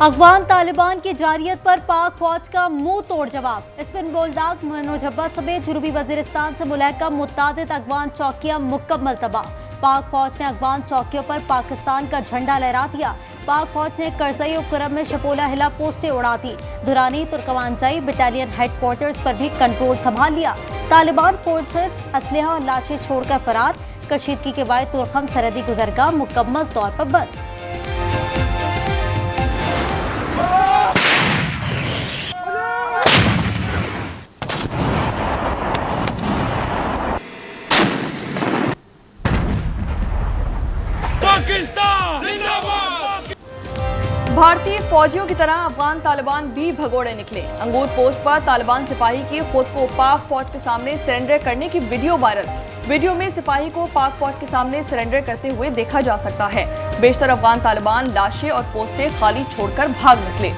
अफगान तालिबान की जारियत पर पाक फौज का मुंह तोड़ जवाब। स्पिन बोलदाग मनोज अब्बास समेत जनूबी वजीरिस्तान से मुलहका मुतादिद अफगान चौकियां मुकम्मल तबाह। पाक फौज ने अफगान चौकियों पर पाकिस्तान का झंडा लहरा दिया। पाक फौज ने करजई और कुरम में शपोला हिला पोस्टें उड़ा दी। दुरानी तुर्कमानजई बटालियन हेडक्वार्टर्स पर भी कंट्रोल संभाल लिया। तालिबान फोर्सेस असलहा और लाशें छोड़कर फरार। कशीदगी के बाद तुर्खम सरहदी गुजरगाह मुकम्मल तौर पर बंद। भारतीय फौजियों की तरह अफगान तालिबान भी भगोड़े निकले। अंगूर पोस्ट पर तालिबान सिपाही की खुद को पाक फौज के सामने सरेंडर करने की वीडियो वायरल। वीडियो में सिपाही को पाक फौज के सामने सरेंडर करते हुए देखा जा सकता है। बेशतर अफगान तालिबान लाशें और पोस्टें खाली छोड़कर भाग निकले।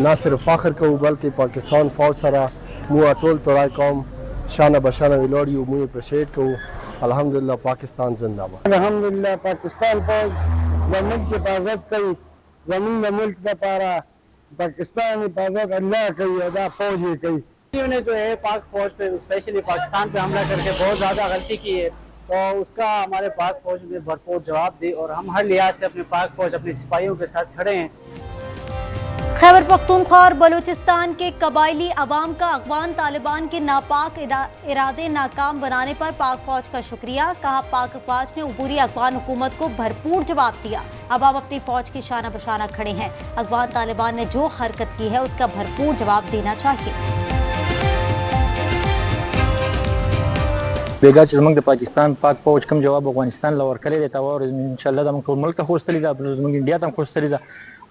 ना सिर्फ फाखर को बल्कि पाकिस्तान फौज सरा मुआ टोल तोराय कौम शाना बशाना विलोड़ी मुए प्रशेड को अल्हम्दुलिल्लाह पाकिस्तान जिंदाबाद। अल्हम्दुलिल्लाह पाकिस्तान फौज मुल्क की हिफाजत कई, जमीन मुल्क का पारा पाकिस्तान हिफाजत अल्लाह कई अदा फौज कई। ने जो है पाक फौज पे स्पेशली पाकिस्तान पे हमला करके बहुत ज़्यादा गलती की है, तो उसका हमारे पाक फौज ने भरपूर जवाब दी और हम हर लिहाज से अपने पाक फौज अपने सिपाहियों के साथ खड़े हैं। खैबर पख्तूनख्वा और बलूचिस्तान के कबायली अवाम का अफगान तालिबान के नापाक इरादे नाकाम बनाने पर पाक फौज का शुक्रिया। कहा पाक फौज ने अबूरी अफगान हुकूमत को भरपूर जवाब दिया। अब हम अपनी फौज की शाना बशाना खड़े हैं। अफगान तालिबान ने जो हरकत की है उसका भरपूर जवाब देना चाहिए। बेगा चमंग पाकिस्तान पाक फौज कम जवाब अफगानिस्तान लवर करे देता और इंशाल्लाह दम को मुल्क खोस्तली दा इंडिया तम खोस्तली दा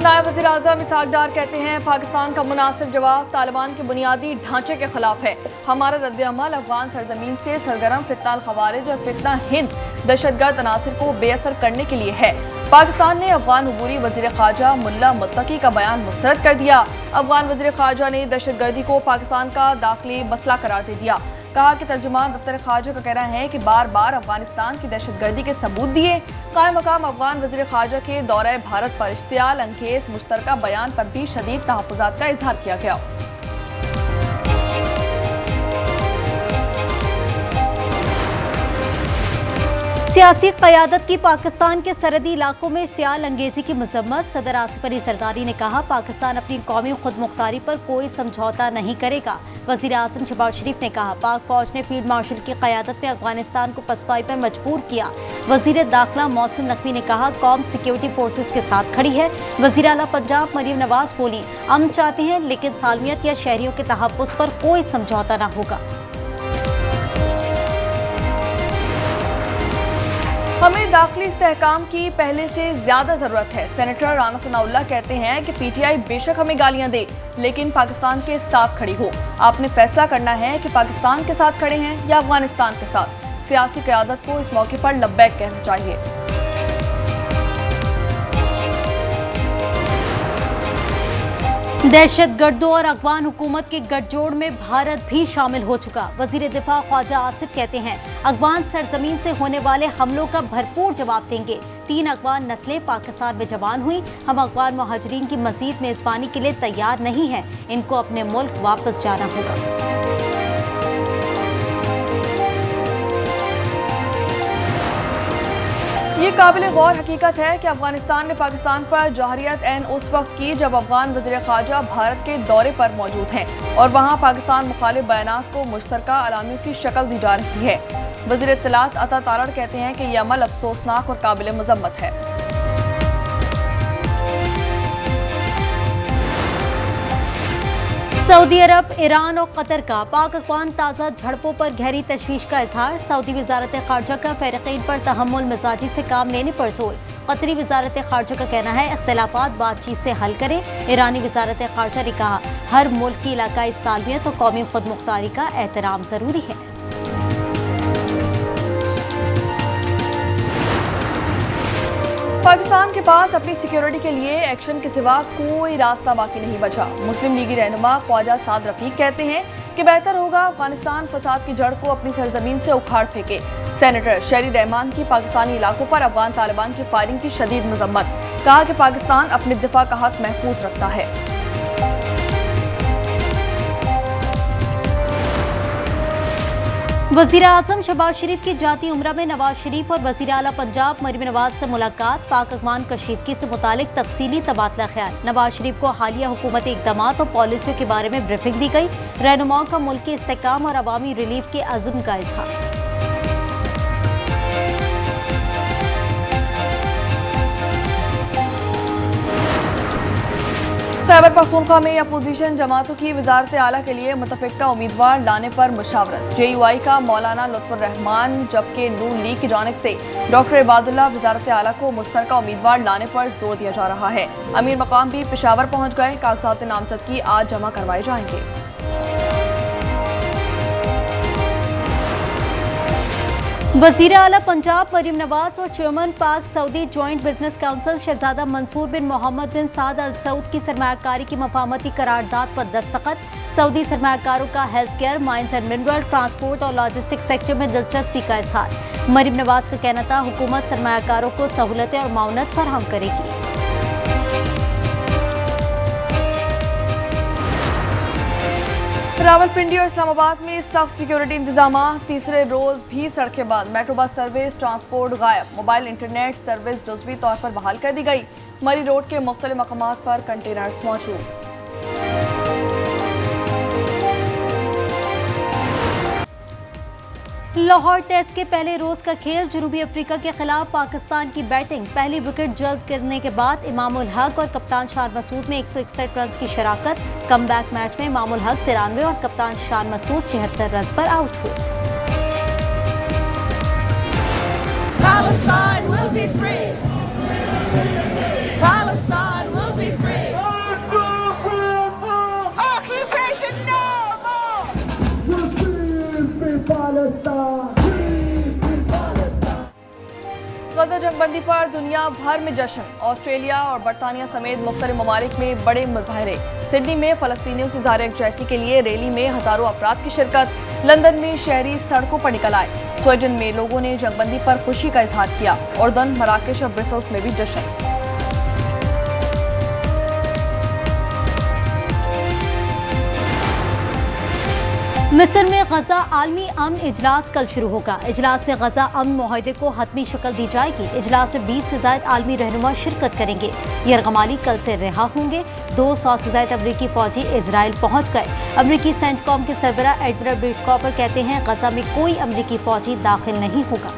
नायब वज़ीर आज़म इसहाक डार कहते हैं पाकिस्तान का मुनासिब जवाब तालिबान के बुनियादी ढांचे के खिलाफ है। हमारा रद्द-ए-अमल अफगान सरजमीन से सरगर्म फितना खवारिज और फितना हिंद दहशतगर्द अनासिर को बेअसर करने के लिए है। पाकिस्तान ने अफगान अबूरी वज़ीर ख़ारजा मुल्ला मुत्तकी का बयान मुस्तरद कर दिया। अफगान वज़ीर ख़ारजा ने दहशतगर्दी को पाकिस्तान का दाखिली मसला करार दे दिया। कहा कि तर्जुमान दफ्तर ख़ारजा का कहना है कि बार बार अफगानिस्तान की दहशतगर्दी के सबूत दिए। कायम मकाम अफगान वज़ीर ख़ारजा के दौरे भारत पर इश्तियाल अंगेज़ मुश्तरका बयान पर भी शदीद तहफ़्फ़ुज़ात का इजहार किया गया। सियासी क़यादत की पाकिस्तान के सरहदी इलाकों में इश्तियाल अंगेजी की मजम्मत। सदर आसिफ अली जरदारी ने कहा पाकिस्तान अपनी कौमी खुद मुख्तारी पर कोई समझौता नहीं करेगा। वज़ीर आज़म शहबाज शरीफ ने कहा पाक फौज ने फील्ड मार्शल की क़यादत में अफगानिस्तान को पसपाई पर मजबूर किया। वज़ीर दाखिला मोहसिन नकवी ने कहा कौम सिक्योरिटी फोर्सेस के साथ खड़ी है। वज़ीर आला पंजाब मरीम नवाज बोली अमन चाहते हैं लेकिन सालमियत या शहरियों के तहफ़्फ़ुज़ पर कोई समझौता न होगा। हमें दाखिली इस्तेहकाम की पहले से ज्यादा जरूरत है। सेनेटर राना सनाउल्लाह कहते हैं कि पीटीआई बेशक हमें गालियां दे लेकिन पाकिस्तान के साथ खड़ी हो। आपने फैसला करना है कि पाकिस्तान के साथ खड़े हैं या अफगानिस्तान के साथ। सियासी क़यादत को इस मौके पर लब्बैक कहना चाहिए। दहशतगर्दों और अफगान हुकूमत के गठजोड़ में भारत भी शामिल हो चुका। वजीर दिफा ख्वाजा आसिफ कहते हैं अफगान सरजमीन से होने वाले हमलों का भरपूर जवाब देंगे। 3 अफगान नस्लें पाकिस्तान में जवान हुई। हम अफगान मुहाजिरीन की मजीद मेजबानी के लिए तैयार नहीं हैं। इनको अपने मुल्क वापस जाना होगा। ये काबिल गौर हकीकत है कि अफगानिस्तान ने पाकिस्तान पर जौहरियत ऐन उस वक्त की जब अफगान वज़ीर ख़ारजा भारत के दौरे पर मौजूद हैं और वहाँ पाकिस्तान मुखालिफ बयानात को मुश्तरका अलामियों की शक्ल दी जा रही है। वज़ीर इत्तलात अता तारड़ कहते हैं कि यह अमल अफसोसनाक और काबिल मज़म्मत है। सऊदी अरब, ईरान और कतर का पाक अफगान ताज़ा झड़पों पर गहरी तशवीश का इजहार। सऊदी वज़ारत ख़ारजा का फ़रीक़ैन पर तहम्मुल मिजाजी से काम लेने पर जोर। कतरी वज़ारत ख़ारजा का कहना है इख्तिलाफ़ात बातचीत से हल करें। ईरानी वज़ारत ख़ारजा ने कहा हर मुल्क की इलाकाई सालमियत और कौमी खुद मुख्तारी का एहतराम ज़रूरी है। पाकिस्तान के पास अपनी सिक्योरिटी के लिए एक्शन के सिवा कोई रास्ता बाकी नहीं बचा। मुस्लिम लीगी रहनुमा ख्वाजा साद रफीक कहते हैं कि बेहतर होगा अफगानिस्तान फसाद की जड़ को अपनी सरजमीन से उखाड़ फेंके। सेनेटर शहरी रहमान की पाकिस्तानी इलाकों पर अफगान तालिबान की फायरिंग की शदीद मजम्मत, कहा कि पाकिस्तान अपने दिफा का हक महफूज रखता है। वज़ीर आज़म शहबाज शरीफ की जाती उम्रा में नवाज शरीफ और वज़ीर आला पंजाब मरीम नवाज से मुलाकात, पाक अफगान कशीदगी से मुतालिक तफसीली तबादला ख्याल। नवाज शरीफ को हालिया हुकूमती इक़दामात और पॉलिसियों के बारे में ब्रीफिंग दी गई। रहनुमाओं का मुल्क के इस्तेहकाम और अवामी रिलीफ के अज़्म का इज़हार। खैबर पख्तूनख्वा में अपोजिशन जमातों की वजारत आला के लिए मुतफ़िक़ा उम्मीदवार लाने पर मुशावरत। JUI का मौलाना लुत्फ़ुर्रहमान जबकि नून लीग की जानिब से डॉक्टर इबादुल्लाह वजारत आला को मुश्तरका उम्मीदवार लाने पर जोर दिया जा रहा है। अमीर मकाम भी पेशावर पहुँच गए। कागजात नामजदगी आज जमा करवाए जाएंगे। वज़ीर आला पंजाब मरीम नवाज और चेयरमैन पाक सऊदी जॉइंट बिजनेस काउंसिल शहजादा मंसूर बिन मोहम्मद बिन साद अल सऊद की सरमायाकारी की मफाहमती करारदाद पर दस्तखत। सऊदी सरमायाकारों का health care, mines and mineral, transport और लॉजिस्टिक सेक्टर में दिलचस्पी का इज़हार। मरीम नवाज का कहना था हुकूमत सरमायाकारों को सहूलतें और माउनत फराहम करेगी। रावलपिंडी और इस्लामाबाद में सख्त सिक्योरिटी इंतजाम। तीसरे रोज भी सड़कें बंद, मेट्रो बस सर्विस, ट्रांसपोर्ट गायब, मोबाइल इंटरनेट सर्विस जज़वी तौर पर बहाल कर दी गई। मरी रोड के मुख्तलिफ मकामात पर कंटेनर्स मौजूद। लाहौर टेस्ट के पहले रोज का खेल, जनूबी अफ्रीका के खिलाफ पाकिस्तान की बैटिंग। पहली विकेट जल्द करने के बाद इमामुल हक और कप्तान शान मसूद में 161 रन की शराकत। कमबैक मैच में इमामुल हक 93 और कप्तान शान मसूद 76 रन पर आउट हुए। Palestine will be free. Palestine will be free. Occupation no more. गजा जंगबंदी पर दुनिया भर में जश्न। ऑस्ट्रेलिया और बरतानिया समेत मुख्तलिफ ममालिक में बड़े मुजाहरे। सिडनी में फ़लस्तीनियों से ज़ाहिर यकजहती के लिए रैली में हज़ारों अफराद की शिरकत। लंदन में शहरी सड़कों पर निकल आए। स्वीडन में लोगों ने जंगबंदी पर खुशी का इजहार किया। उर्दन, मराकेश और ब्रसेल्स में भी जश्न। मिस्र में गजा आलमी अमन इजलास कल शुरू होगा। इजलास में गजा अमन मुआहदे को हतमी शक्ल दी जाएगी। इजलास में 20 से ज़ायद आलमी रहनुमा शिरकत करेंगे। यरगमाली कल से रिहा होंगे। 200 से ज़ायद अमरीकी फौजी इजराइल पहुँच गए। अमरीकी सेंटकॉम के सरबराह एडमिरल ब्रिटकॉपर कहते हैं गजा में कोई अमरीकी फौजी दाखिल नहीं होगा।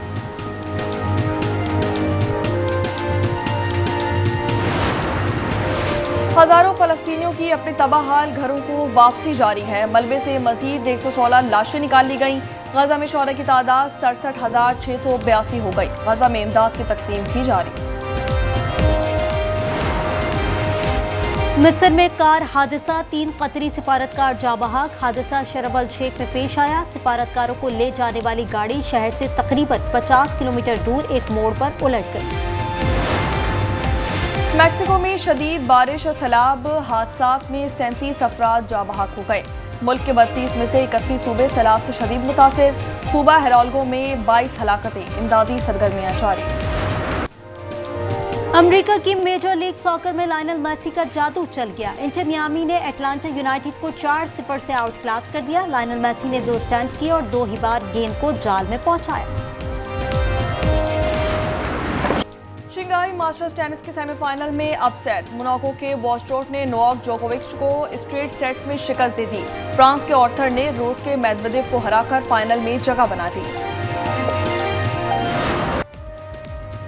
हजारों फलस्तीनियों की अपने तबाहाल घरों को वापसी जारी है। मलबे से मजीद 116 लाशें निकाल ली गईं। गजा में शौहरा की तादाद 67,682 हो गई। गजा में इमदाद की तकसीम भी जारी। मिस्र में कार हादसा, 3 कतरी सिफारतकार जाँ बहक। हादसा शरम अल शेख में पेश आया। सिफारतकारों को ले जाने वाली गाड़ी शहर से तकरीबन 50 किलोमीटर दूर एक मोड़ पर उलट गई। मैक्सिको में शदीद बारिश और सैलाब हादसात में 37 अफराद जाँ बहक हो गए। मुल्क के 32 में से 31 सूबे सैलाब से शदीद मुतासिर। सूबा हेराल्गो में 22 हलाकतें। इमदादी सरगर्मियां जारी। अमेरिका की मेजर लीग सॉकर में लायनल मेसी का जादू चल गया। इंटर मियामी ने एटलांटा यूनाइटेड को 4-0 से आउट क्लास कर दिया। लायनल मेसी ने 2 स्टंट किए और 2 ही बार गेंद को जाल में पहुंचाया। शंघाई मास्टर्स टेनिस के सेमीफाइनल में अपसेट। मोनाको के वॉस्ट्रोट ने नोवाक जोकोविच को स्ट्रेट सेट्स में शिकस्त दे दी। फ्रांस के ऑर्थर ने रूस के मेदवेदेव को हराकर फाइनल में जगह बना दी।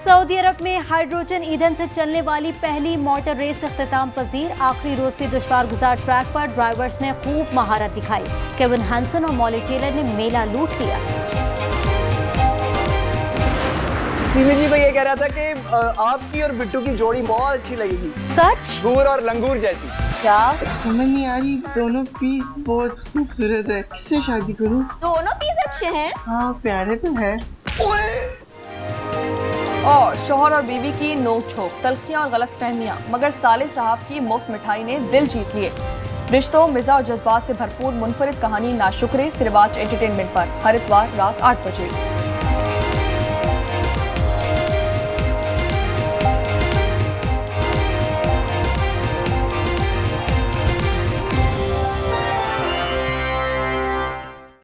सऊदी अरब में हाइड्रोजन ईंधन से चलने वाली पहली मोटर रेस इख्तिताम पजीर। आखिरी रोज भी दुश्वार गुजार ट्रैक पर ड्राइवर्स ने खूब महारत दिखाई। केविन हैंसन और मॉली टेलर ने मेला लूट लिया। सीमी जी भाई ये कह रहा था कि आपकी और बिट्टू की जोड़ी बहुत अच्छी लगेगी। सच? गूर और लंगूर जैसी। क्या समझ नहीं आ रही, दोनों पीस बहुत खूबसूरत है, किससे शादी करूं? दोनों पीस अच्छे हैं। हाँ प्यारे तो है। और शोहर और बीवी की नोक झोंक, तल्खियां और गलत फहमियाँ, मगर साले साहब की मुफ्त मिठाई ने दिल जीत लिए। रिश्तों, मिज़ा और जज्बात से भरपूर मुनफरिद कहानी नाशुक्रे सिरवाज एंटरटेनमेंट पर हर इतवार रात 8 बजे।